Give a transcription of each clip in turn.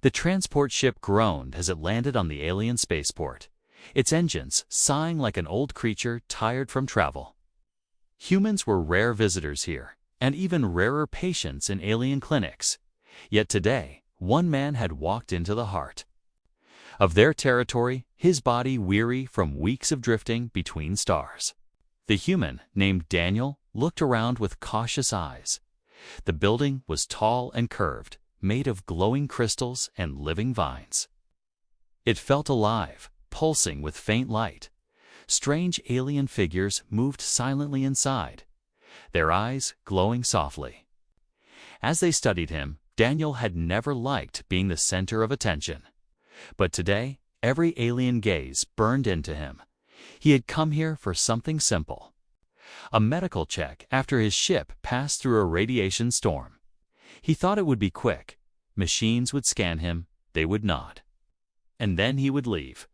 The transport ship groaned as it landed on the alien spaceport, its engines sighing like an old creature tired from travel. Humans were rare visitors here, and even rarer patients in alien clinics. Yet today, one man had walked into the heart of their territory, his body weary from weeks of drifting between stars. The human, named Daniel, looked around with cautious eyes. The building was tall and curved, made of glowing crystals and living vines. It felt alive, pulsing with faint light. Strange alien figures moved silently inside, their eyes glowing softly. As they studied him, Daniel had never liked being the center of attention. But today, every alien gaze burned into him. He had come here for something simple: a medical check after his ship passed through a radiation storm. He thought it would be quick. Machines would scan him, they would nod, and then he would leave.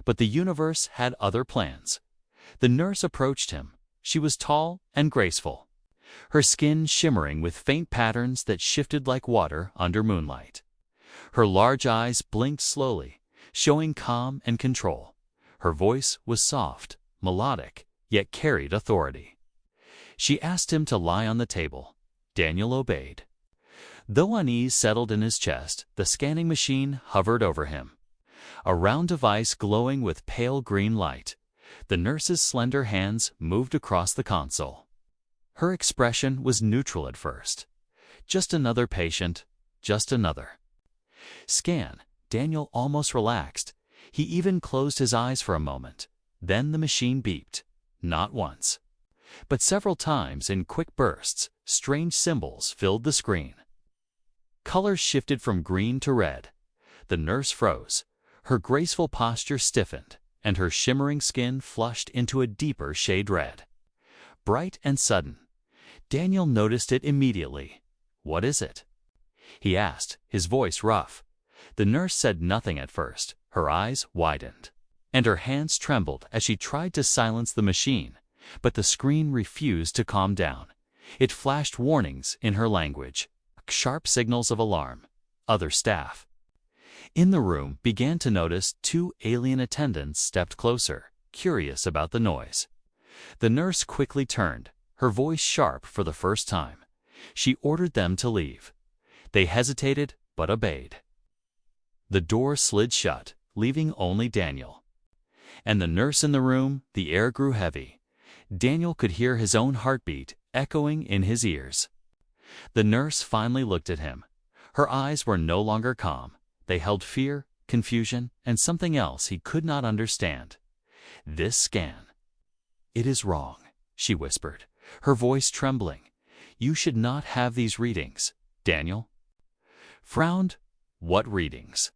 But the universe had other plans. The nurse approached him. She was tall and graceful, her skin shimmering with faint patterns that shifted like water under moonlight. Her large eyes blinked slowly, showing calm and control. Her voice was soft, melodic, yet carried authority. She asked him to lie on the table. Daniel obeyed. Though unease settled in his chest, the scanning machine hovered over him, a round device glowing with pale green light. The nurse's slender hands moved across the console. Her expression was neutral at first. Just another patient, just another. Scan. Daniel almost relaxed. He even closed his eyes for a moment. Then the machine beeped. Not once, but several times in quick bursts. Strange symbols filled the screen. Colors shifted from green to red. The nurse froze. Her graceful posture stiffened, and her shimmering skin flushed into a deeper shade red. Bright and sudden. Daniel noticed it immediately. "What is it?" he asked, his voice rough. The nurse said nothing at first. Her eyes widened, and her hands trembled as she tried to silence the machine. But the screen refused to calm down. It flashed warnings in her language, sharp signals of alarm. Other staff in the room began to notice. Two alien attendants stepped closer, curious about the noise. The nurse quickly turned, her voice sharp for the first time. She ordered them to leave. They hesitated, but obeyed. The door slid shut, leaving only Daniel and the nurse in the room. The air grew heavy. Daniel could hear his own heartbeat echoing in his ears. The nurse finally looked at him. Her eyes were no longer calm. They held fear, confusion, and something else he could not understand. "This scan. It is wrong," she whispered, her voice trembling. "You should not have these readings." Daniel frowned. "What readings?"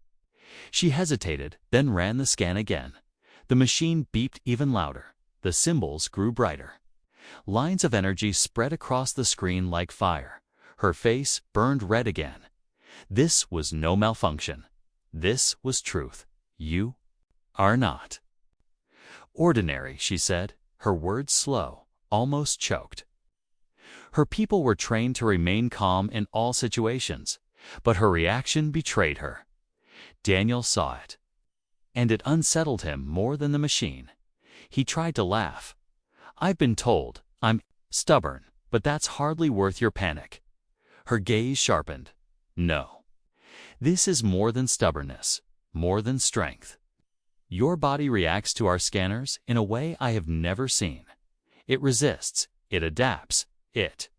She hesitated, then ran the scan again. The machine beeped even louder. The symbols grew brighter. Lines of energy spread across the screen like fire. Her face burned red again. This was no malfunction. This was truth. "You are not ordinary," she said, her words slow, almost choked. Her people were trained to remain calm in all situations, but her reaction betrayed her. Daniel saw it, and it unsettled him more than the machine. He tried to laugh. "I've been told I'm stubborn, but that's hardly worth your panic." Her gaze sharpened. "No. This is more than stubbornness, more than strength. Your body reacts to our scanners in a way I have never seen. It resists, it adapts, it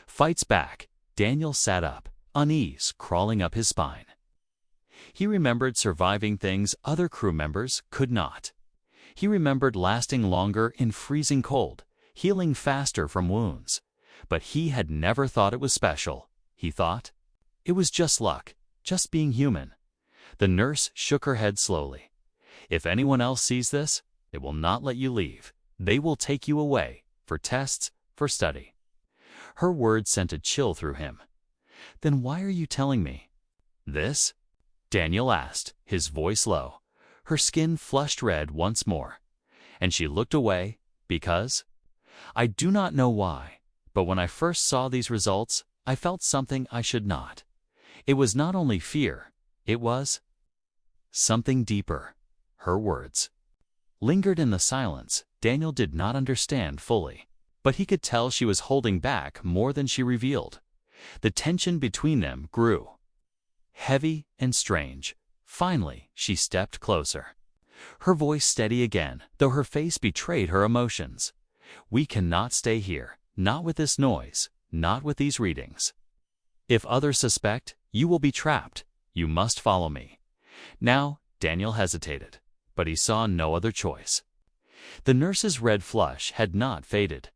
fights back." Daniel sat up, unease crawling up his spine. He remembered surviving things other crew members could not. He remembered lasting longer in freezing cold, healing faster from wounds. But he had never thought it was special. He thought it was just luck, just being human. The nurse shook her head slowly. "If anyone else sees this, they will not let you leave. They will take you away, for tests, for study." Her words sent a chill through him. "Then why are you telling me this?" Daniel asked, his voice low. Her skin flushed red once more, and she looked away. "Because I do not know why, but when I first saw these results, I felt something I should not. It was not only fear, It was something deeper. Her words lingered in the silence. Daniel did not understand fully, but he could tell she was holding back more than she revealed. The tension between them grew, heavy and strange. Finally, she stepped closer. Her voice steady again, though her face betrayed her emotions. We cannot stay here, not with this noise, not with these readings. If others suspect, you will be trapped. You must follow me. Now, Daniel hesitated, but he saw no other choice. The nurse's red flush had not faded.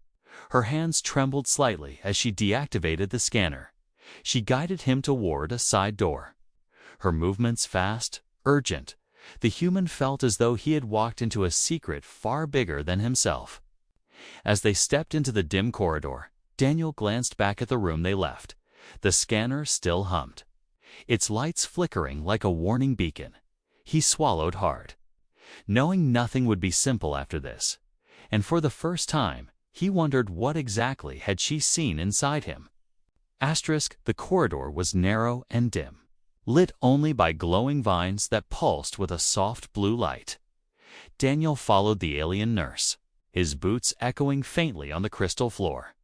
Her hands trembled slightly as she deactivated the scanner. She guided him toward a side door. Her movements fast, urgent. The human felt as though he had walked into a secret far bigger than himself. As they stepped into the dim corridor, Daniel glanced back at the room they left. The scanner still hummed, its lights flickering like a warning beacon. He swallowed hard, knowing nothing would be simple after this. And for the first time, he wondered what exactly had she seen inside him. The corridor was narrow and dim, lit only by glowing vines that pulsed with a soft blue light. Daniel followed the alien nurse, his boots echoing faintly on the crystal floor.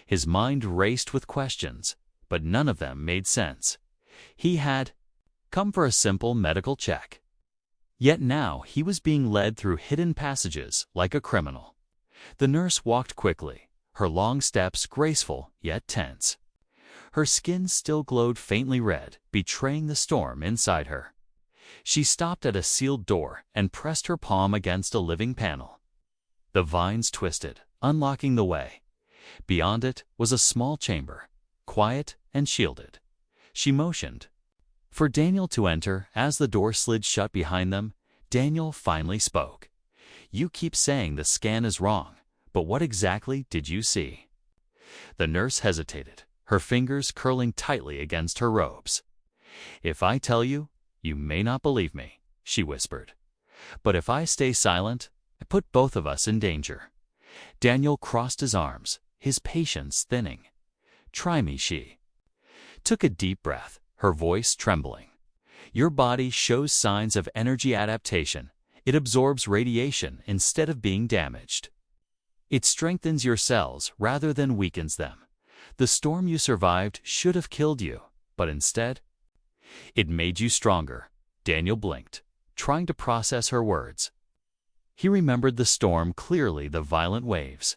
His mind raced with questions, but none of them made sense. He had come for a simple medical check. Yet now he was being led through hidden passages like a criminal. The nurse walked quickly, her long steps graceful yet tense. Her skin still glowed faintly red, betraying the storm inside her. She stopped at a sealed door and pressed her palm against a living panel. The vines twisted, unlocking the way. Beyond it was a small chamber, quiet and shielded. She motioned for Daniel to enter. As the door slid shut behind them, Daniel finally spoke. You keep saying the scan is wrong, but what exactly did you see? The nurse hesitated, her fingers curling tightly against her robes. If I tell you, you may not believe me, she whispered. But if I stay silent, I put both of us in danger. Daniel crossed his arms, his patience thinning. Try me, she took a deep breath, her voice trembling. Your body shows signs of energy adaptation. It absorbs radiation instead of being damaged. It strengthens your cells rather than weakens them. The storm you survived should have killed you, but instead, it made you stronger. Daniel blinked, trying to process her words. He remembered the storm clearly, the violent waves,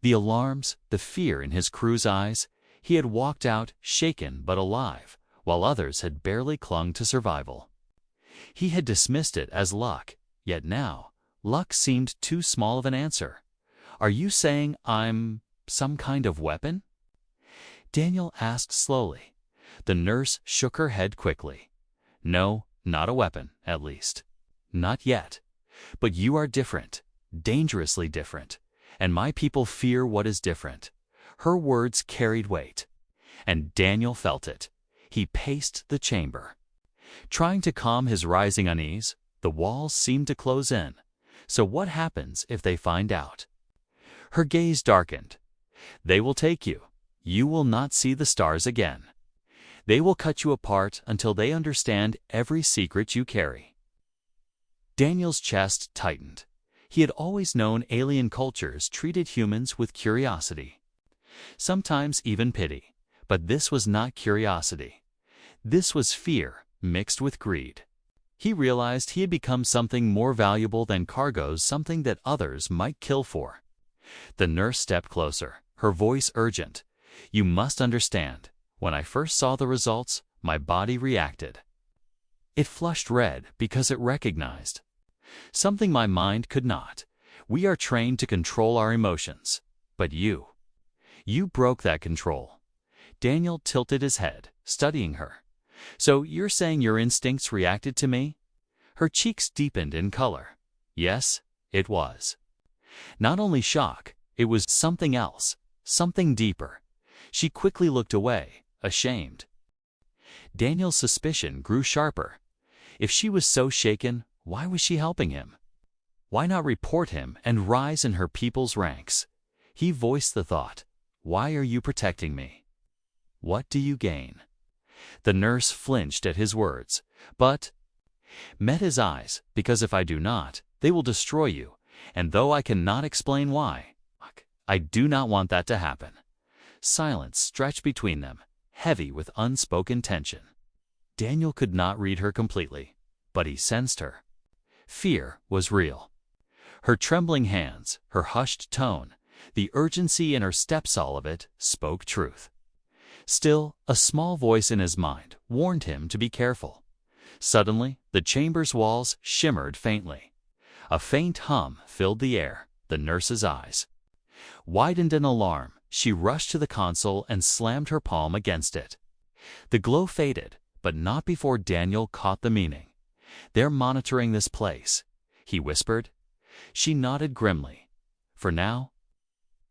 the alarms, the fear in his crew's eyes. He had walked out, shaken but alive, while others had barely clung to survival. He had dismissed it as luck, yet now, luck seemed too small of an answer. Are you saying I'm some kind of weapon? Daniel asked slowly. The nurse shook her head quickly. No, not a weapon, at least. Not yet. But you are different, dangerously different, and my people fear what is different. Her words carried weight, and Daniel felt it. He paced the chamber, trying to calm his rising unease. The walls seemed to close in. So what happens if they find out? Her gaze darkened. They will take you. You will not see the stars again. They will cut you apart until they understand every secret you carry. Daniel's chest tightened. He had always known alien cultures treated humans with curiosity, sometimes even pity. But this was not curiosity. This was fear mixed with greed. He realized he had become something more valuable than cargoes, something that others might kill for. The nurse stepped closer, her voice urgent. You must understand. When I first saw the results, my body reacted. It flushed red because it recognized something my mind could not. We are trained to control our emotions. But you broke that control. Daniel tilted his head, studying her. So you're saying your instincts reacted to me? Her cheeks deepened in color. Yes, it was. Not only shock, it was something else, something deeper. She quickly looked away, ashamed. Daniel's suspicion grew sharper. If she was so shaken, why was she helping him? Why not report him and rise in her people's ranks? He voiced the thought. Why are you protecting me? What do you gain? The nurse flinched at his words, but met his eyes, because if I do not, they will destroy you, and though I cannot explain why, I do not want that to happen. Silence stretched between them, heavy with unspoken tension. Daniel could not read her completely, but he sensed her. Fear was real. Her trembling hands, her hushed tone, the urgency in her steps, all of it spoke truth. Still, a small voice in his mind warned him to be careful. Suddenly, the chamber's walls shimmered faintly. A faint hum filled the air. The nurse's eyes widened in alarm. She rushed to the console and slammed her palm against it. The glow faded, but not before Daniel caught the meaning. "They're monitoring this place," he whispered. She nodded grimly. "For now,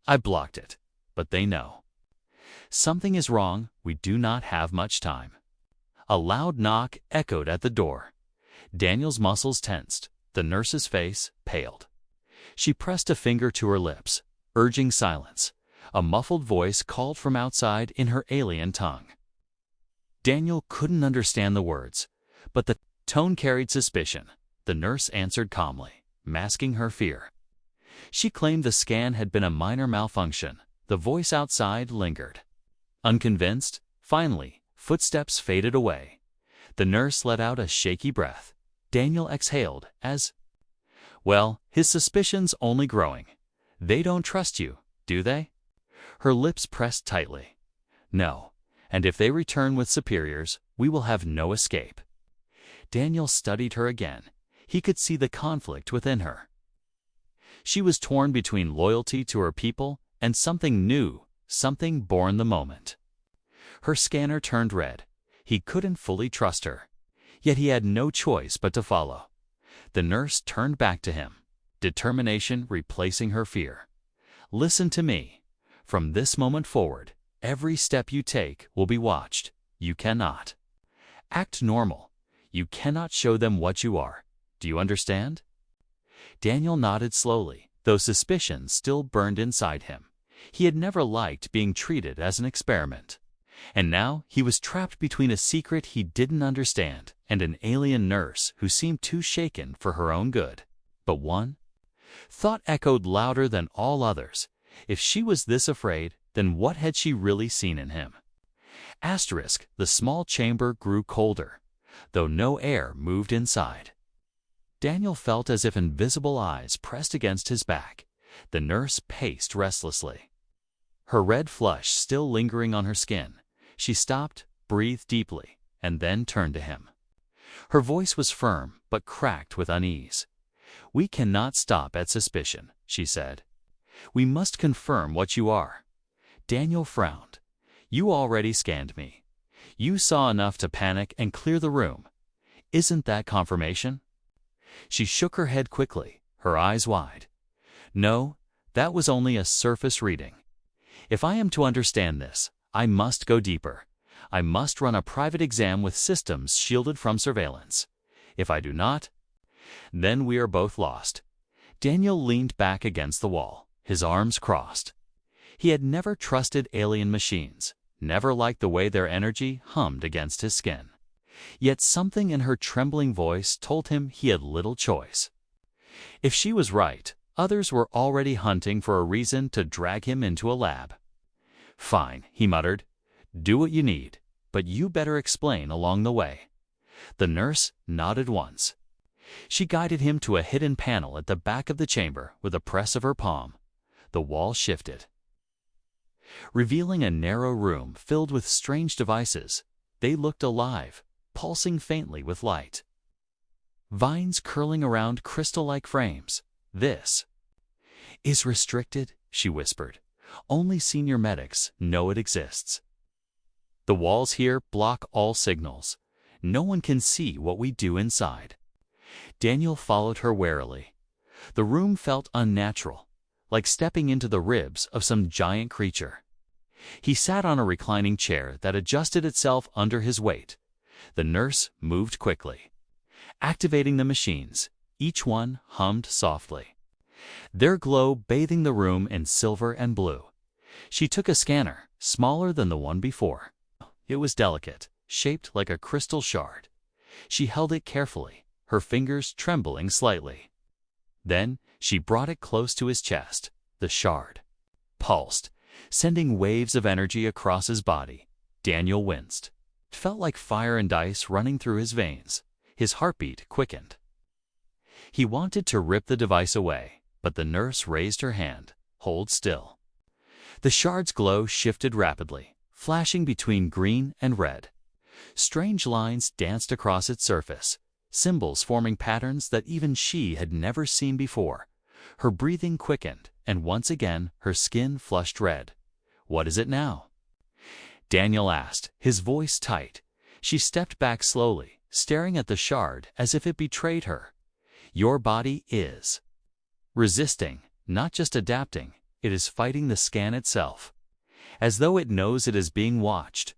I blocked it, but they know. Something is wrong. We do not have much time." A loud knock echoed at the door. Daniel's muscles tensed. The nurse's face paled. She pressed a finger to her lips, urging silence. A muffled voice called from outside in her alien tongue. Daniel couldn't understand the words, but the tone carried suspicion. The nurse answered calmly, masking her fear. She claimed the scan had been a minor malfunction. The voice outside lingered. Unconvinced, finally, footsteps faded away. The nurse let out a shaky breath. Daniel exhaled as, well, his suspicions only growing. "They don't trust you, do they?" Her lips pressed tightly. "No, and if they return with superiors, we will have no escape." Daniel studied her again. He could see the conflict within her. She was torn between loyalty to her people and something new, something born the moment. Her scanner turned red. He couldn't fully trust her, yet he had no choice but to follow. The nurse turned back to him, determination replacing her fear. "Listen to me. From this moment forward, every step you take will be watched. You cannot act normal. You cannot show them what you are. Do you understand?" Daniel nodded slowly, though suspicion still burned inside him. He had never liked being treated as an experiment. And now he was trapped between a secret he didn't understand and an alien nurse who seemed too shaken for her own good. But one thought echoed louder than all others. If she was this afraid, then what had she really seen in him? The small chamber grew colder, though no air moved inside. Daniel felt as if invisible eyes pressed against his back. The nurse paced restlessly, her red flush still lingering on her skin. She stopped, breathed deeply, and then turned to him. Her voice was firm, but cracked with unease. "We cannot stop at suspicion," she said. "We must confirm what you are." Daniel frowned. "You already scanned me. You saw enough to panic and clear the room. Isn't that confirmation?" She shook her head quickly, her eyes wide. "No, that was only a surface reading. If I am to understand this, I must go deeper. I must run a private exam with systems shielded from surveillance. If I do not, then we are both lost." Daniel leaned back against the wall, his arms crossed. He had never trusted alien machines, never liked the way their energy hummed against his skin. Yet something in her trembling voice told him he had little choice. If she was right, others were already hunting for a reason to drag him into a lab. "Fine," he muttered. "Do what you need, but you better explain along the way." The nurse nodded once. She guided him to a hidden panel at the back of the chamber with a press of her palm. The wall shifted, revealing a narrow room filled with strange devices. They looked alive, pulsing faintly with light. Vines curling around crystal-like frames. "This is restricted," she whispered. "Only senior medics know it exists. The walls here block all signals. No one can see what we do inside." Daniel followed her warily. The room felt unnatural, like stepping into the ribs of some giant creature. He sat on a reclining chair that adjusted itself under his weight. The nurse moved quickly, activating the machines. Each one hummed softly, their glow bathing the room in silver and blue. She took a scanner, smaller than the one before. It was delicate, shaped like a crystal shard. She held it carefully, her fingers trembling slightly. Then she brought it close to his chest. The shard pulsed, sending waves of energy across his body. Daniel winced. It felt like fire and ice running through his veins. His heartbeat quickened. He wanted to rip the device away, but the nurse raised her hand. Hold still. The shard's glow shifted rapidly, flashing between green and red. Strange lines danced across its surface, symbols forming patterns that even she had never seen before. Her breathing quickened, and once again her skin flushed red. "What is it now?" Daniel asked, his voice tight. She stepped back slowly, staring at the shard as if it betrayed her. "Your body is resisting, not just adapting. It is fighting the scan itself, as though it knows it is being watched.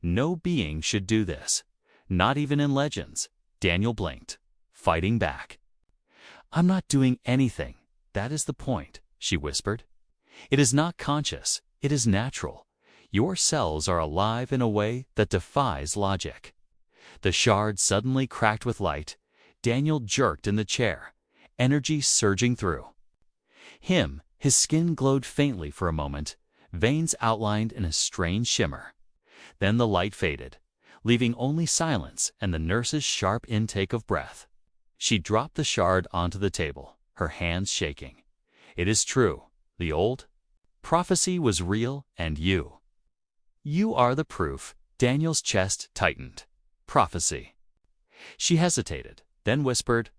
No being should do this, not even in legends." Daniel blinked, fighting back. "I'm not doing anything. That is the point," she whispered. "It is not conscious. It is natural. Your cells are alive in a way that defies logic." The shard suddenly cracked with light. Daniel jerked in the chair, energy surging through him. His skin glowed faintly for a moment, veins outlined in a strange shimmer. Then the light faded, leaving only silence and the nurse's sharp intake of breath. She dropped the shard onto the table, her hands shaking. "It is true. The old prophecy was real, and you are the proof." Daniel's chest tightened. "Prophecy." She hesitated, then whispered,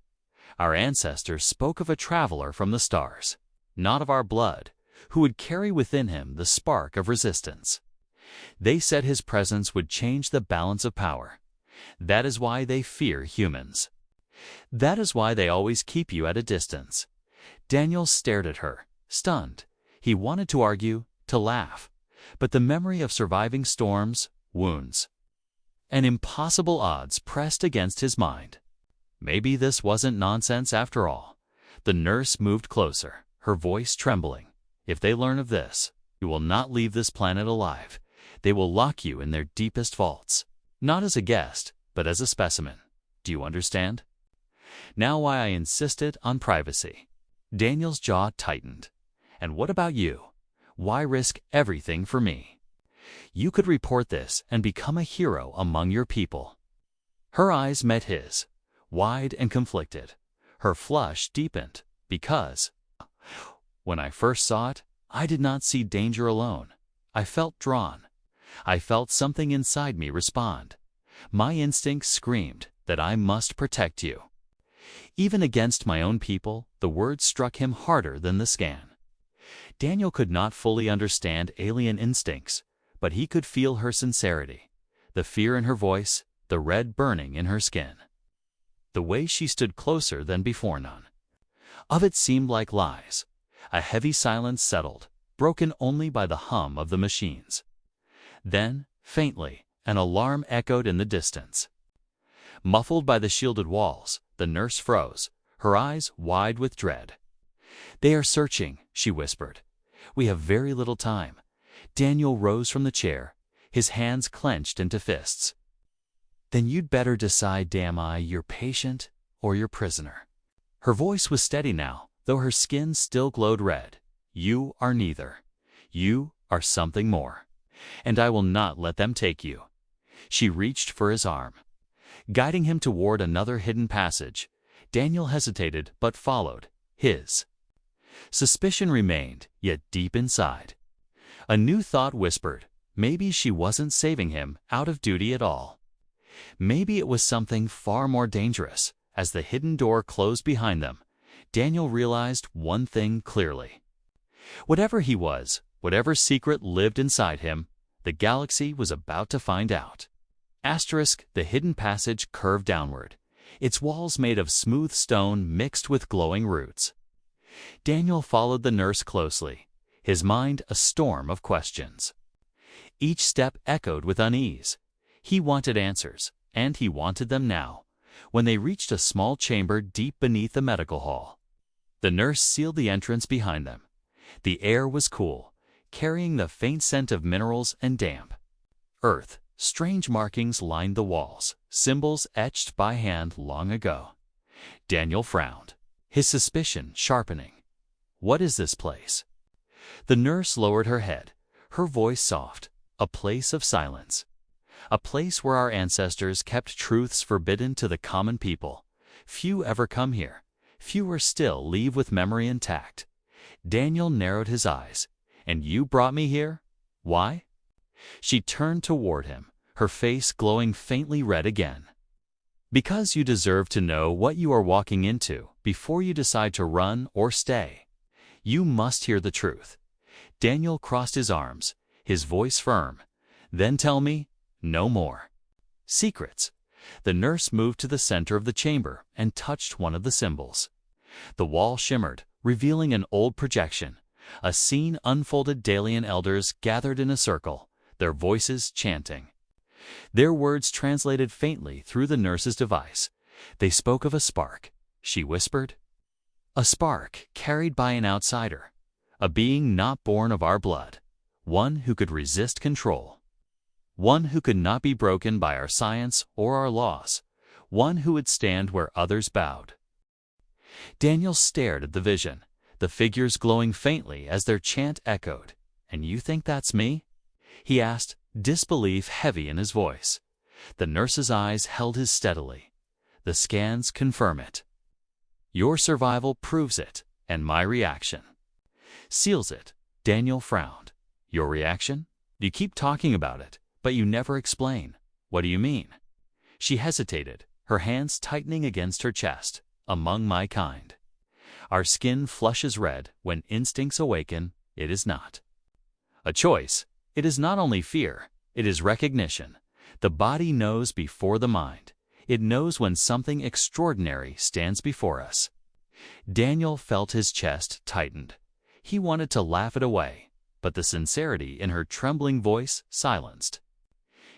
"Our ancestors spoke of a traveler from the stars, not of our blood, who would carry within him the spark of resistance. They said his presence would change the balance of power. That is why they fear humans. That is why they always keep you at a distance." Daniel stared at her, stunned. He wanted to argue, to laugh, but the memory of surviving storms, wounds, and impossible odds pressed against his mind. Maybe this wasn't nonsense after all. The nurse moved closer, her voice trembling. "If they learn of this, you will not leave this planet alive. They will lock you in their deepest vaults, not as a guest, but as a specimen. Do you understand?" Now why I insisted on privacy. Daniel's jaw tightened. "And what about you? Why risk everything for me? You could report this and become a hero among your people." Her eyes met his, wide and conflicted. Her flush deepened, because when I first saw it, I did not see danger alone. I felt drawn. I felt something inside me respond. My instinct screamed that I must protect you. Even against my own people, the words struck him harder than the scan. Daniel could not fully understand alien instincts, but he could feel her sincerity, the fear in her voice, the red burning in her skin. The way she stood closer than before, none of it seemed like lies. A heavy silence settled, broken only by the hum of the machines. Then, faintly, an alarm echoed in the distance. Muffled by the shielded walls, the nurse froze, her eyes wide with dread. "They are searching," she whispered. "We have very little time." Daniel rose from the chair, his hands clenched into fists. "Then you'd better decide, am I your patient or your prisoner?" Her voice was steady now, though her skin still glowed red. "You are neither. You are something more. And I will not let them take you." She reached for his arm, guiding him toward another hidden passage. Daniel hesitated but followed. His suspicion remained, yet deep inside. A new thought whispered, maybe she wasn't saving him out of duty at all. Maybe it was something far more dangerous. As the hidden door closed behind them, Daniel realized one thing clearly. Whatever he was, whatever secret lived inside him, the galaxy was about to find out. Asterisk, the hidden passage curved downward, its walls made of smooth stone mixed with glowing roots. Daniel followed the nurse closely, his mind a storm of questions. Each step echoed with unease. He wanted answers, and he wanted them now. When they reached a small chamber deep beneath the medical hall, the nurse sealed the entrance behind them. The air was cool, carrying the faint scent of minerals and damp earth. Strange markings lined the walls, symbols etched by hand long ago. Daniel frowned, his suspicion sharpening. What is this place? The nurse lowered her head, her voice soft. A place of silence. A place where our ancestors kept truths forbidden to the common people. Few ever come here. Fewer still leave with memory intact. Daniel narrowed his eyes. And you brought me here? Why? She turned toward him, her face glowing faintly red again. Because you deserve to know what you are walking into before you decide to run or stay. You must hear the truth. Daniel crossed his arms, his voice firm. Then tell me, no more. Secrets. The nurse moved to the center of the chamber and touched one of the symbols. The wall shimmered, revealing an old projection. A scene unfolded. Dalian elders gathered in a circle, their voices chanting. Their words translated faintly through the nurse's device. They spoke of a spark, she whispered. A spark carried by an outsider, a being not born of our blood, one who could resist control, one who could not be broken by our science or our laws, one who would stand where others bowed. Daniel stared at the vision, the figures glowing faintly as their chant echoed. And you think that's me? He asked, disbelief heavy in his voice. The nurse's eyes held his steadily. The scans confirm it. Your survival proves it, and my reaction seals it. Daniel frowned. Your reaction? You keep talking about it, but you never explain. What do you mean? She hesitated, her hands tightening against her chest. Among my kind. Our skin flushes red when instincts awaken. It is not a choice. It is not only fear, it is recognition. The body knows before the mind. It knows when something extraordinary stands before us. Daniel felt his chest tightened. He wanted to laugh it away, but the sincerity in her trembling voice silenced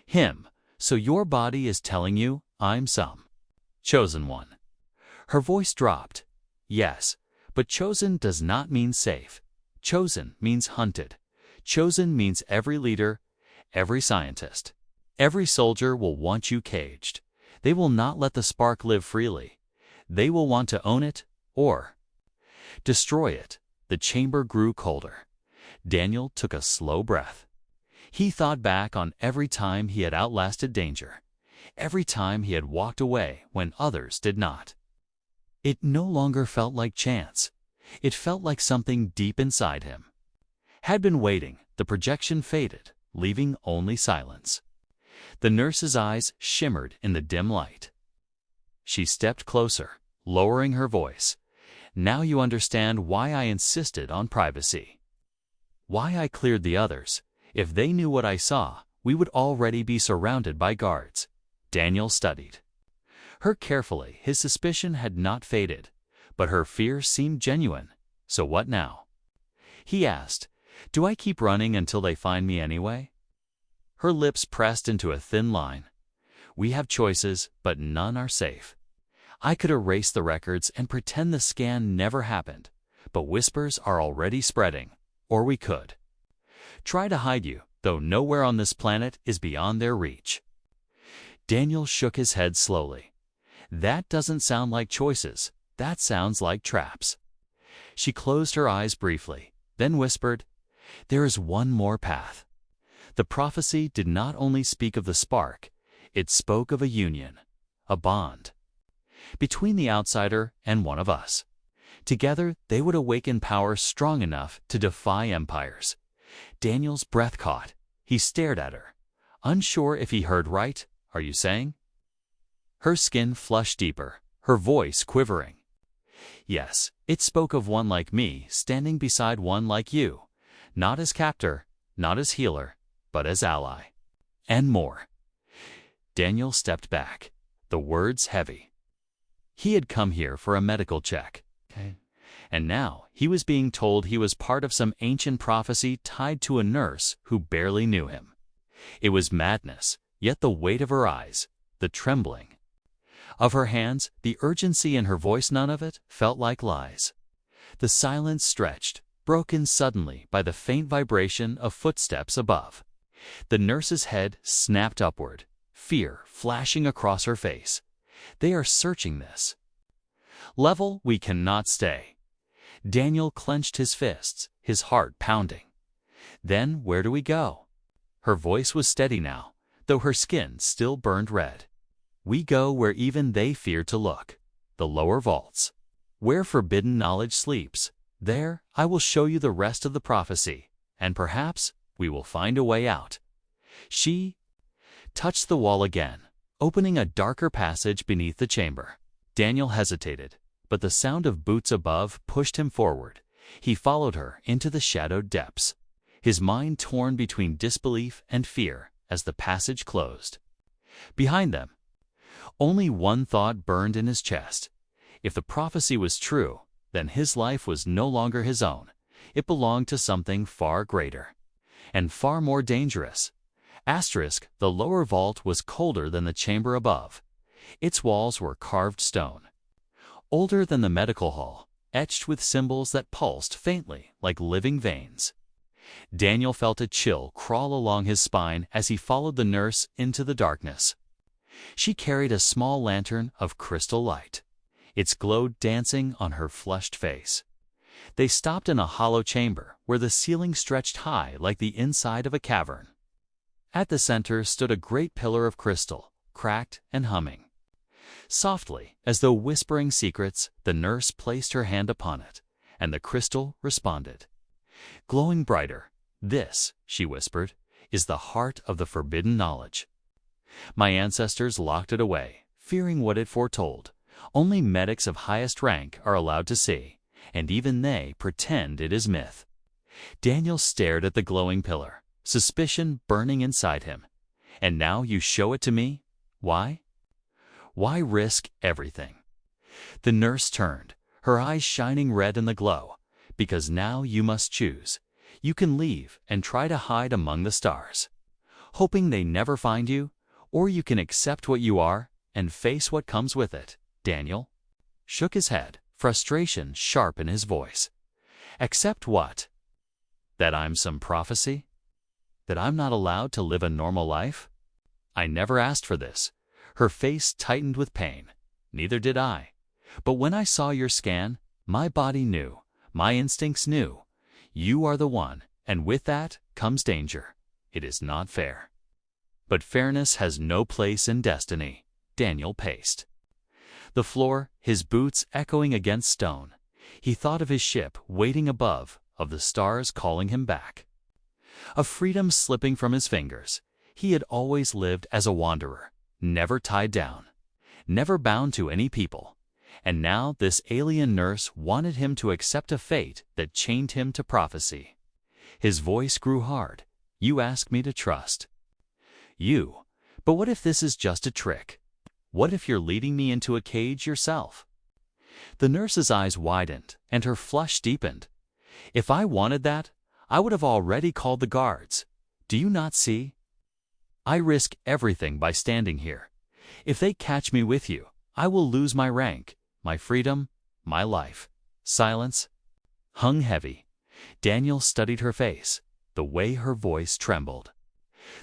him. So your body is telling you I'm some chosen one. Her voice dropped. Yes, but chosen does not mean safe. Chosen means hunted. Chosen means every leader, every scientist, every soldier will want you caged. They will not let the spark live freely. They will want to own it or destroy it. The chamber grew colder. Daniel took a slow breath. He thought back on every time he had outlasted danger, every time he had walked away when others did not. It no longer felt like chance. It felt like something deep inside him had been waiting. The projection faded, leaving only silence. The nurse's eyes shimmered in the dim light. She stepped closer, lowering her voice. Now you understand why I insisted on privacy. Why I cleared the others. If they knew what I saw, we would already be surrounded by guards. Daniel studied her carefully. His suspicion had not faded, but her fear seemed genuine. So what now? He asked, do I keep running until they find me anyway? Her lips pressed into a thin line. We have choices, but none are safe. I could erase the records and pretend the scan never happened, but whispers are already spreading. Or we could try to hide you, though nowhere on this planet is beyond their reach. Daniel shook his head slowly. That doesn't sound like choices. That sounds like traps. She closed her eyes briefly, then whispered, there is one more path. The prophecy did not only speak of the spark, it spoke of a union, a bond, between the outsider and one of us. Together, they would awaken power strong enough to defy empires. Daniel's breath caught. He stared at her, unsure if he heard right. Are you saying? Her skin flushed deeper, her voice quivering. Yes, it spoke of one like me standing beside one like you, not as captor, not as healer, but as ally. And more. Daniel stepped back, the words heavy. He had come here for a medical check. And now he was being told he was part of some ancient prophecy tied to a nurse who barely knew him. It was madness, yet the weight of her eyes, the trembling of her hands, the urgency in her voice, none of it felt like lies. The silence stretched, broken suddenly by the faint vibration of footsteps above. The nurse's head snapped upward, fear flashing across her face. They are searching this level. We cannot stay. Daniel clenched his fists, his heart pounding. Then where do we go? Her voice was steady now, though her skin still burned red. We go where even they fear to look. The lower vaults. Where forbidden knowledge sleeps. There, I will show you the rest of the prophecy, and perhaps we will find a way out. She touched the wall again, opening a darker passage beneath the chamber. Daniel hesitated, but the sound of boots above pushed him forward. He followed her into the shadowed depths, his mind torn between disbelief and fear as the passage closed. Behind them, only one thought burned in his chest. If the prophecy was true, then his life was no longer his own. It belonged to something far greater and far more dangerous. The lower vault was colder than the chamber above. Its walls were carved stone, older than the medical hall, etched with symbols that pulsed faintly like living veins. Daniel felt a chill crawl along his spine as he followed the nurse into the darkness. She carried a small lantern of crystal light, its glow dancing on her flushed face. They stopped in a hollow chamber where the ceiling stretched high like the inside of a cavern. At the center stood a great pillar of crystal, cracked and humming. Softly, as though whispering secrets, the nurse placed her hand upon it, and the crystal responded. Glowing brighter, "This," she whispered, "is the heart of the forbidden knowledge." My ancestors locked it away, fearing what it foretold. Only medics of highest rank are allowed to see, and even they pretend it is myth. Daniel stared at the glowing pillar, suspicion burning inside him. "And now you show it to me? Why? Why risk everything?" The nurse turned, her eyes shining red in the glow. "Because now you must choose. You can leave and try to hide among the stars, hoping they never find you, or you can accept what you are and face what comes with it." Daniel shook his head, frustration sharp in his voice. "Accept what? That I'm some prophecy? That I'm not allowed to live a normal life? I never asked for this." Her face tightened with pain. "Neither did I. But when I saw your scan, my body knew, my instincts knew. You are the one, and with that comes danger. It is not fair." "But fairness has no place in destiny." Daniel paced the floor, his boots echoing against stone. He thought of his ship waiting above, of the stars calling him back, of freedom slipping from his fingers. He had always lived as a wanderer, never tied down, never bound to any people. And now this alien nurse wanted him to accept a fate that chained him to prophecy. His voice grew hard. "You ask me to trust. You. But what if this is just a trick? What if you're leading me into a cage yourself?" The nurse's eyes widened, and her flush deepened. "If I wanted that, I would have already called the guards. Do you not see? I risk everything by standing here. If they catch me with you, I will lose my rank, my freedom, my life." Silence hung heavy. Daniel studied her face, the way her voice trembled,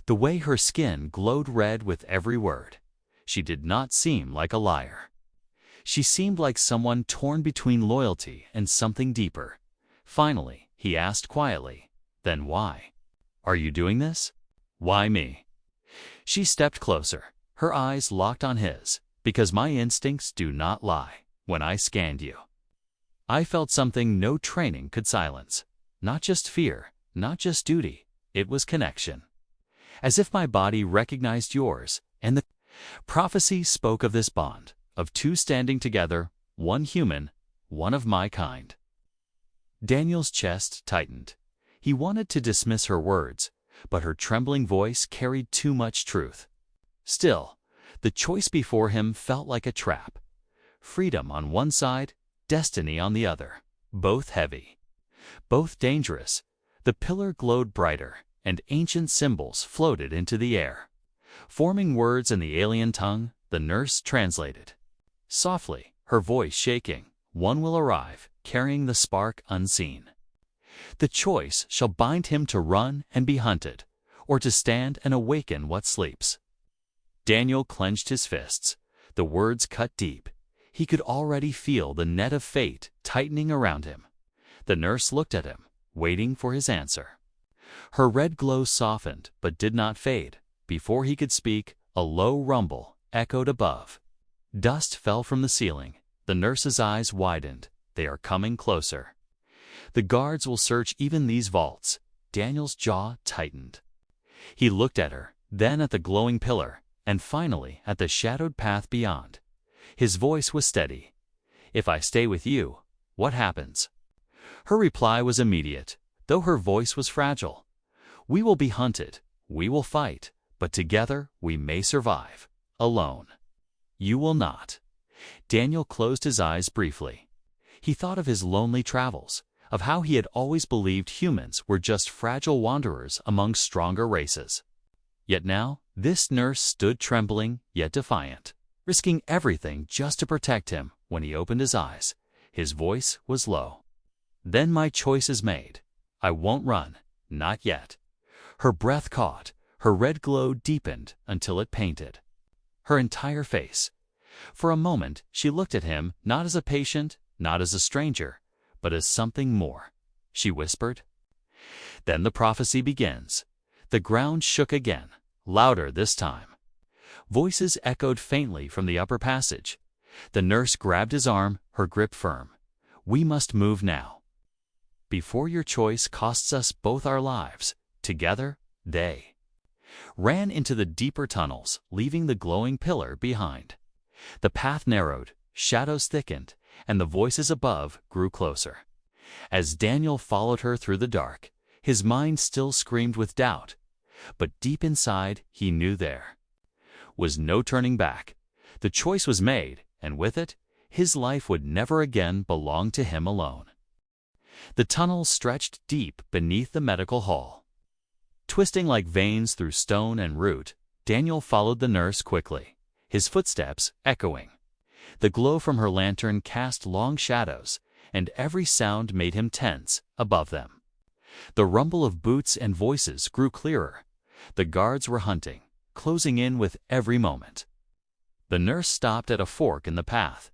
the way her skin glowed red with every word. She did not seem like a liar. She seemed like someone torn between loyalty and something deeper. Finally, he asked quietly, "Then why? Are you doing this? Why me?" She stepped closer, her eyes locked on his. "Because my instincts do not lie. When I scanned you, I felt something no training could silence. Not just fear, not just duty, it was connection. As if my body recognized yours, and the prophecy spoke of this bond, of two standing together, one human, one of my kind." Daniel's chest tightened. He wanted to dismiss her words, but her trembling voice carried too much truth. Still, the choice before him felt like a trap. Freedom on one side, destiny on the other. Both heavy, both dangerous. The pillar glowed brighter, and ancient symbols floated into the air. Forming words in the alien tongue, the nurse translated. Softly, her voice shaking, "One will arrive, carrying the spark unseen. The choice shall bind him to run and be hunted, or to stand and awaken what sleeps. Daniel clenched his fists. The words cut deep. He could already feel the net of fate tightening around him. The nurse looked at him, waiting for his answer. Her red glow softened but did not fade. Before he could speak, a low rumble echoed above. Dust fell from the ceiling. The nurse's eyes widened. They are coming closer. The guards will search even these vaults. Daniel's jaw tightened. He looked at her, then at the glowing pillar, and finally at the shadowed path beyond. His voice was steady. "If I stay with you, what happens?" Her reply was immediate, though her voice was fragile. "We will be hunted. We will fight. But together we may survive. Alone, you will not." Daniel closed his eyes briefly. He thought of his lonely travels, of how he had always believed humans were just fragile wanderers among stronger races. Yet now, this nurse stood trembling yet defiant, risking everything just to protect him. When he opened his eyes, his voice was low. "Then my choice is made. I won't run, not yet." Her breath caught. Her red glow deepened until it painted her entire face. For a moment, she looked at him not as a patient, not as a stranger, but as something more. She whispered. Then the prophecy begins. The ground shook again, louder this time. Voices echoed faintly from the upper passage. The nurse grabbed his arm, her grip firm. "We must move now. Before your choice costs us both our lives, together, they ran into the deeper tunnels, leaving the glowing pillar behind. The path narrowed, shadows thickened, and the voices above grew closer. As Daniel followed her through the dark, his mind still screamed with doubt, but deep inside he knew there was no turning back. The choice was made, and with it, his life would never again belong to him alone. The tunnels stretched deep beneath the medical hall. Twisting like veins through stone and root, Daniel followed the nurse quickly, his footsteps echoing. The glow from her lantern cast long shadows, and every sound made him tense above them. The rumble of boots and voices grew clearer. The guards were hunting, closing in with every moment. The nurse stopped at a fork in the path.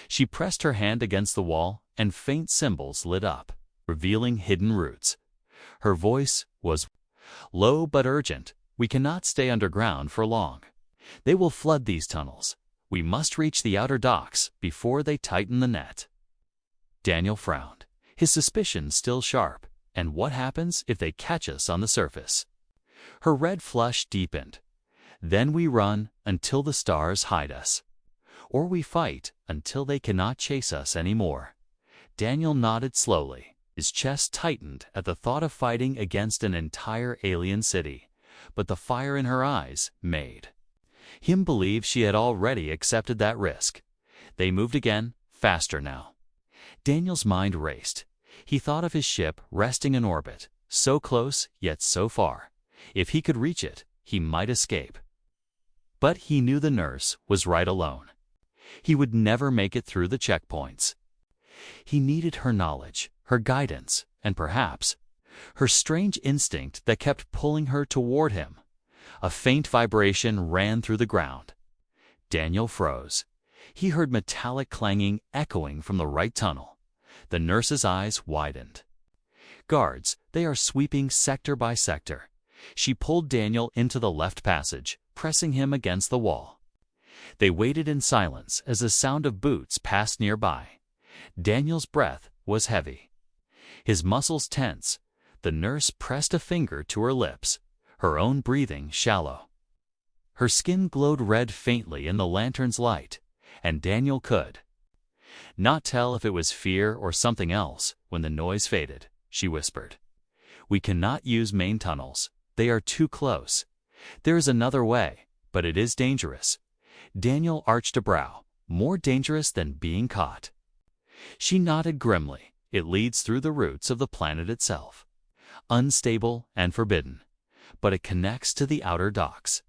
She pressed her hand against the wall, and faint symbols lit up, revealing hidden roots. Her voice was low but urgent. "We cannot stay underground for long. They will flood these tunnels. We must reach the outer docks before they tighten the net." Daniel frowned, his suspicions still sharp. "And what happens if they catch us on the surface?" Her red flush deepened. "Then we run until the stars hide us. Or we fight until they cannot chase us anymore." Daniel nodded slowly. His chest tightened at the thought of fighting against an entire alien city, but the fire in her eyes made him believe she had already accepted that risk. They moved again, faster now. Daniel's mind raced. He thought of his ship resting in orbit, so close yet so far. If he could reach it, he might escape. But he knew the nurse was right alone. He would never make it through the checkpoints. He needed her knowledge, her guidance, and perhaps her strange instinct that kept pulling her toward him. A faint vibration ran through the ground. Daniel froze. He heard metallic clanging echoing from the right tunnel. The nurse's eyes widened. "Guards, they are sweeping sector by sector." She pulled Daniel into the left passage, pressing him against the wall. They waited in silence as the sound of boots passed nearby. Daniel's breath was heavy, his muscles tense. The nurse pressed a finger to her lips, her own breathing shallow. Her skin glowed red faintly in the lantern's light, and Daniel could not tell if it was fear or something else. When the noise faded, she whispered, "We cannot use main tunnels. They are too close. There is another way, but it is dangerous." Daniel arched a brow. "More dangerous than being caught." She nodded grimly. "It leads through the roots of the planet itself. Unstable and forbidden, but it connects to the outer docks."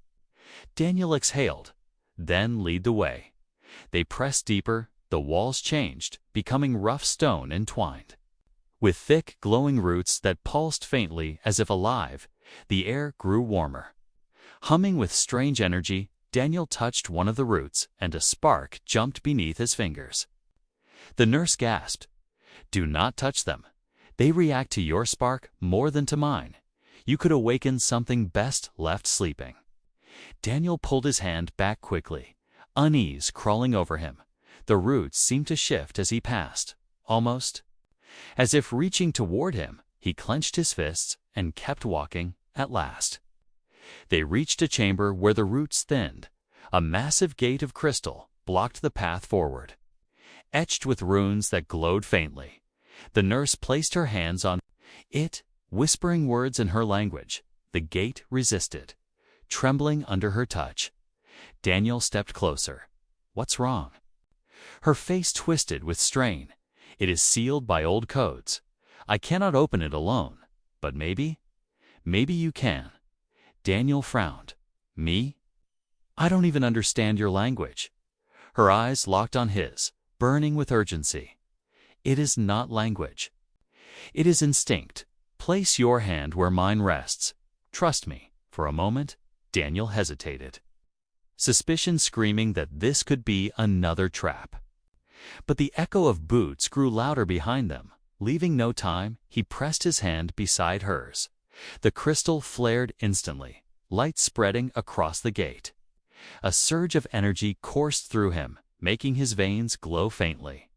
Daniel exhaled. "Then lead the way." They pressed deeper. The walls changed, becoming rough stone entwined with thick, glowing roots that pulsed faintly as if alive. The air grew warmer. Humming with strange energy, Daniel touched one of the roots, and a spark jumped beneath his fingers. The nurse gasped, "Do not touch them. They react to your spark more than to mine. You could awaken something best left sleeping." Daniel pulled his hand back quickly, unease crawling over him. The roots seemed to shift as he passed, almost as if reaching toward him. He clenched his fists and kept walking. At last, they reached a chamber where the roots thinned. A massive gate of crystal blocked the path forward, etched with runes that glowed faintly. The nurse placed her hands on it, whispering words in her language. The gate resisted, trembling under her touch. Daniel stepped closer. "What's wrong?" Her face twisted with strain. "It is sealed by old codes. I cannot open it alone. But maybe you can." Daniel frowned. "Me? I don't even understand your language." Her eyes locked on his, burning with urgency. "It is not language. It is instinct. Place your hand where mine rests. Trust me." For a moment, Daniel hesitated, suspicion screaming that this could be another trap. But the echo of boots grew louder behind them. Leaving no time, he pressed his hand beside hers. The crystal flared instantly, light spreading across the gate. A surge of energy coursed through him, making his veins glow faintly.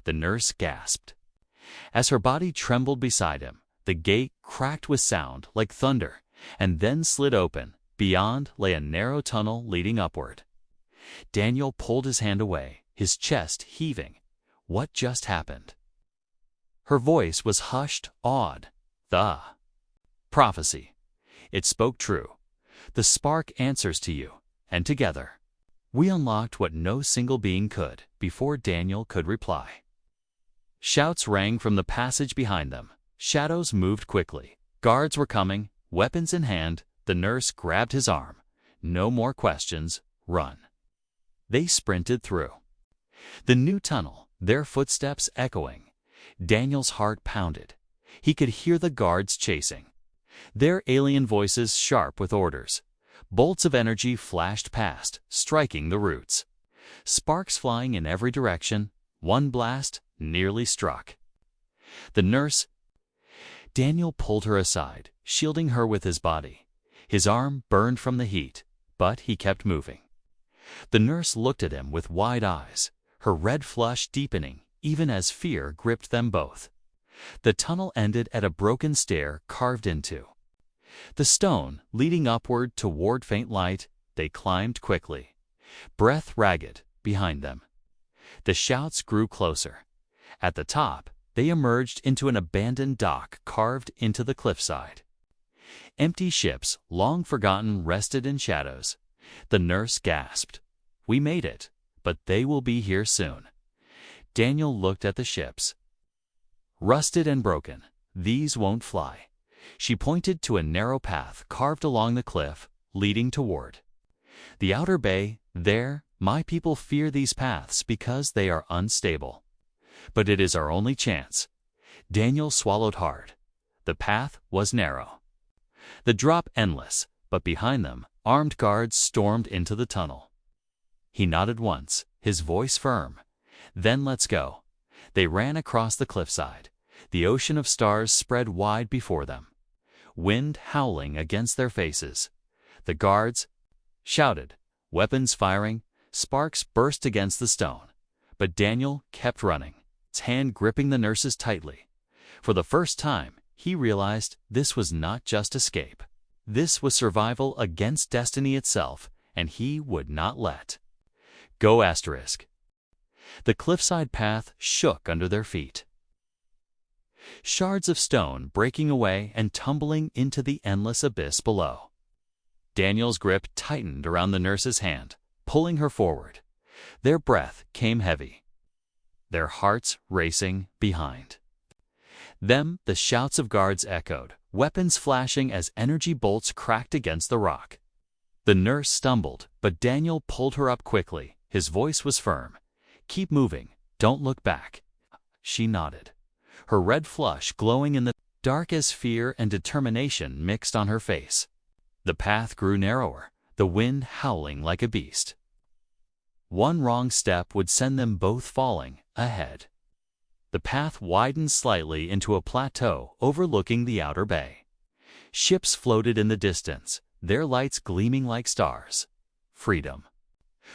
The nurse gasped. As her body trembled beside him, the gate cracked with sound like thunder, and then slid open. Beyond lay a narrow tunnel leading upward. Daniel pulled his hand away, his chest heaving. What just happened? Her voice was hushed, awed. "The prophecy. It spoke true. The spark answers to you, and together we unlocked what no single being could." Before Daniel could reply, shouts rang from the passage behind them. Shadows moved quickly. Guards were coming, weapons in hand. The nurse grabbed his arm. "No more questions. Run." They sprinted through the new tunnel, their footsteps echoing. Daniel's heart pounded. He could hear the guards chasing, their alien voices sharp with orders. Bolts of energy flashed past, striking the roots. Sparks flying in every direction. One blast nearly struck the nurse. Daniel pulled her aside, shielding her with his body. His arm burned from the heat, but he kept moving. The nurse looked at him with wide eyes, her red flush deepening even as fear gripped them both. The tunnel ended at a broken stair carved into the stone, leading upward toward faint light. They climbed quickly, breath ragged, behind them. The shouts grew closer. At the top, they emerged into an abandoned dock carved into the cliffside. Empty ships, long forgotten, rested in shadows. The nurse gasped. "We made it, but they will be here soon." Daniel looked at the ships. "Rusted and broken. These won't fly." She pointed to a narrow path carved along the cliff, leading toward the outer bay. "There, my people fear these paths because they are unstable. But it is our only chance." Daniel swallowed hard. The path was narrow, the drop endless, but behind them, armed guards stormed into the tunnel. He nodded once, his voice firm. "Then let's go." They ran across the cliffside. The ocean of stars spread wide before them, wind howling against their faces. The guards shouted, weapons firing. Sparks burst against the stone. But Daniel kept running, his hand gripping the nurse's tightly. For the first time, he realized this was not just escape. This was survival against destiny itself, and he would not let go. The cliffside path shook under their feet, shards of stone breaking away and tumbling into the endless abyss below. Daniel's grip tightened around the nurse's hand, pulling her forward. Their breath came heavy, their hearts racing behind them. The shouts of guards echoed, weapons flashing as energy bolts cracked against the rock. The nurse stumbled, but Daniel pulled her up quickly. His voice was firm. "Keep moving. Don't look back." She nodded, her red flush glowing in the dark as fear and determination mixed on her face. The path grew narrower, the wind howling like a beast. One wrong step would send them both falling ahead. The path widened slightly into a plateau overlooking the outer bay. Ships floated in the distance, their lights gleaming like stars. Freedom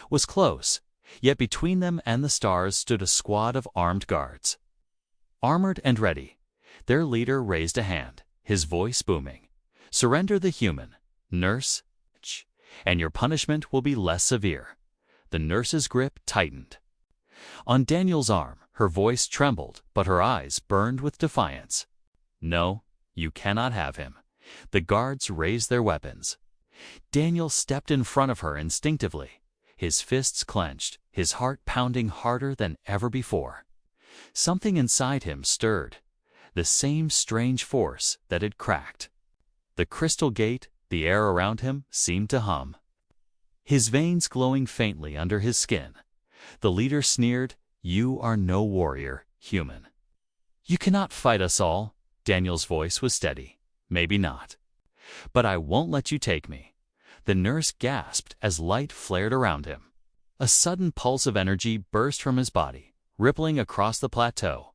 was close, yet between them and the stars stood a squad of armed guards. Armored and ready, their leader raised a hand, his voice booming. "Surrender the human, nurse, and your punishment will be less severe." The nurse's grip tightened. On Daniel's arm, her voice trembled, but her eyes burned with defiance. "No, you cannot have him." The guards raised their weapons. Daniel stepped in front of her instinctively, his fists clenched, his heart pounding harder than ever before. Something inside him stirred, the same strange force that had cracked. The crystal gate, the air around him, seemed to hum, his veins glowing faintly under his skin. The leader sneered, "You are no warrior, human. You cannot fight us all." Daniel's voice was steady. "Maybe not. But I won't let you take me." The nurse gasped as light flared around him. A sudden pulse of energy burst from his body, rippling across the plateau.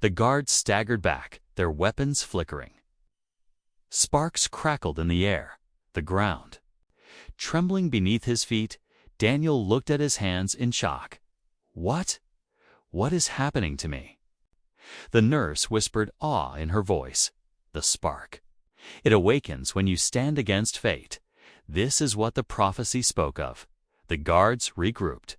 The guards staggered back, their weapons flickering. Sparks crackled in the air, the ground. Trembling beneath his feet, Daniel looked at his hands in shock. What is happening to me?" The nurse whispered awe in her voice. "The spark. It awakens when you stand against fate. This is what the prophecy spoke of." The guards regrouped.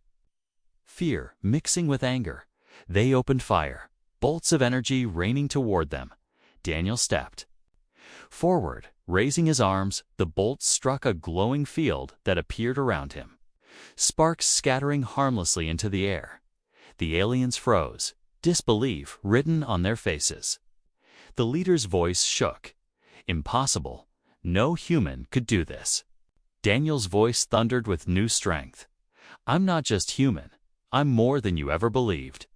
Fear mixing with anger, they opened fire, bolts of energy raining toward them. Daniel stepped forward, raising his arms. The bolts struck a glowing field that appeared around him, sparks scattering harmlessly into the air. The aliens froze, disbelief written on their faces. The leader's voice shook. "Impossible. No human could do this." Daniel's voice thundered with new strength. "I'm not just human. I'm more than you ever believed."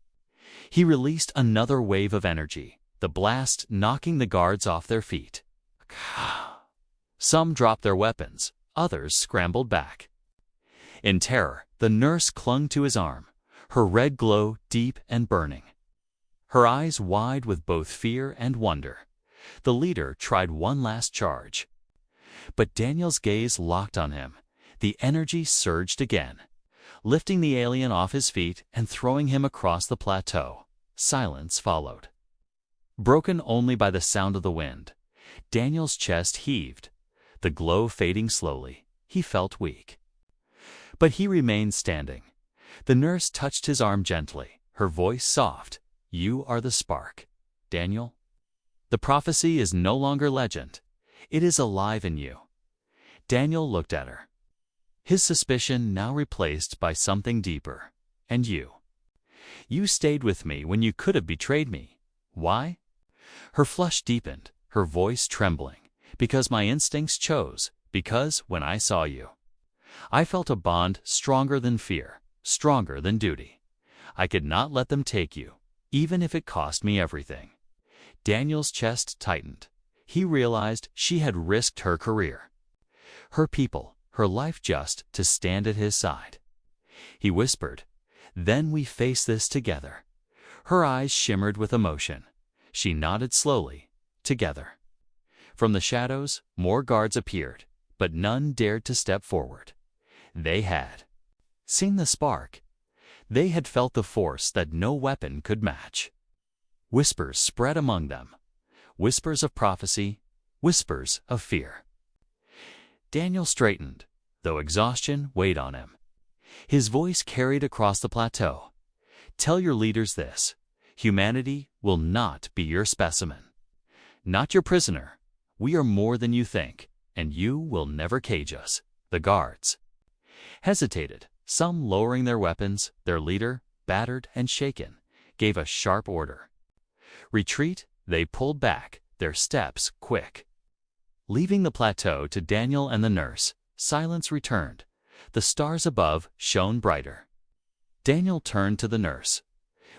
He released another wave of energy, the blast knocking the guards off their feet. Some dropped their weapons, others scrambled back. In terror, the nurse clung to his arm, her red glow deep and burning, her eyes wide with both fear and wonder. The leader tried one last charge, but Daniel's gaze locked on him. The energy surged again, lifting the alien off his feet and throwing him across the plateau. Silence followed, broken only by the sound of the wind. Daniel's chest heaved, the glow fading slowly. He felt weak, but he remained standing. The nurse touched his arm gently, her voice soft. "You are the spark, Daniel. The prophecy is no longer legend. It is alive in you." Daniel looked at her, his suspicion now replaced by something deeper. "And you? You stayed with me when you could have betrayed me. Why?" Her flush deepened, her voice trembling. "Because my instincts chose. Because when I saw you, I felt a bond stronger than fear, stronger than duty. I could not let them take you, even if it cost me everything." Daniel's chest tightened. He realized she had risked her career, her people, her life just to stand at his side. He whispered, "Then we face this together." Her eyes shimmered with emotion. She nodded slowly. "Together." From the shadows, more guards appeared, but none dared to step forward. They had seen the spark. They had felt the force that no weapon could match. Whispers spread among them, whispers of prophecy, whispers of fear. Daniel straightened, though exhaustion weighed on him. His voice carried across the plateau. "Tell your leaders this. Humanity will not be your specimen, not your prisoner. We are more than you think, and you will never cage us." The guards hesitated, some lowering their weapons. Their leader, battered and shaken, gave a sharp order. Retreat. They pulled back, their steps quick. Leaving the plateau to Daniel and the nurse, silence returned. The stars above shone brighter. Daniel turned to the nurse.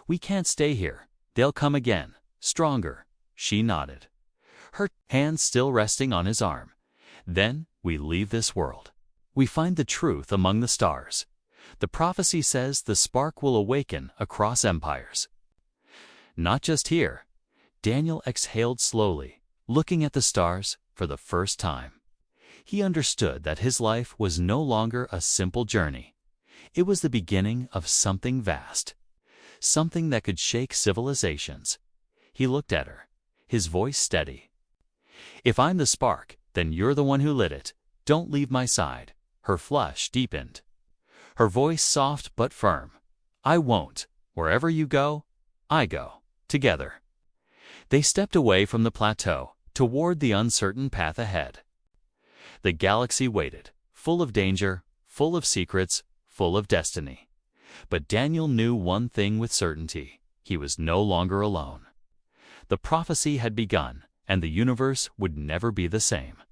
"We can't stay here. They'll come again, stronger." She nodded. her hand still resting on his arm. Then we leave this world. We find the truth among the stars. The prophecy says the spark will awaken across empires. Not just here. Daniel exhaled slowly, looking at the stars for the first time. He understood that his life was no longer a simple journey. It was the beginning of something vast, something that could shake civilizations. He looked at her, his voice steady. "If I'm the spark, then you're the one who lit it. Don't leave my side." Her flush deepened. Her voice soft but firm. "I won't. Wherever you go, I go. Together." They stepped away from the plateau, toward the uncertain path ahead. The galaxy waited, full of danger, full of secrets, full of destiny. But Daniel knew one thing with certainty: he was no longer alone. The prophecy had begun, and the universe would never be the same.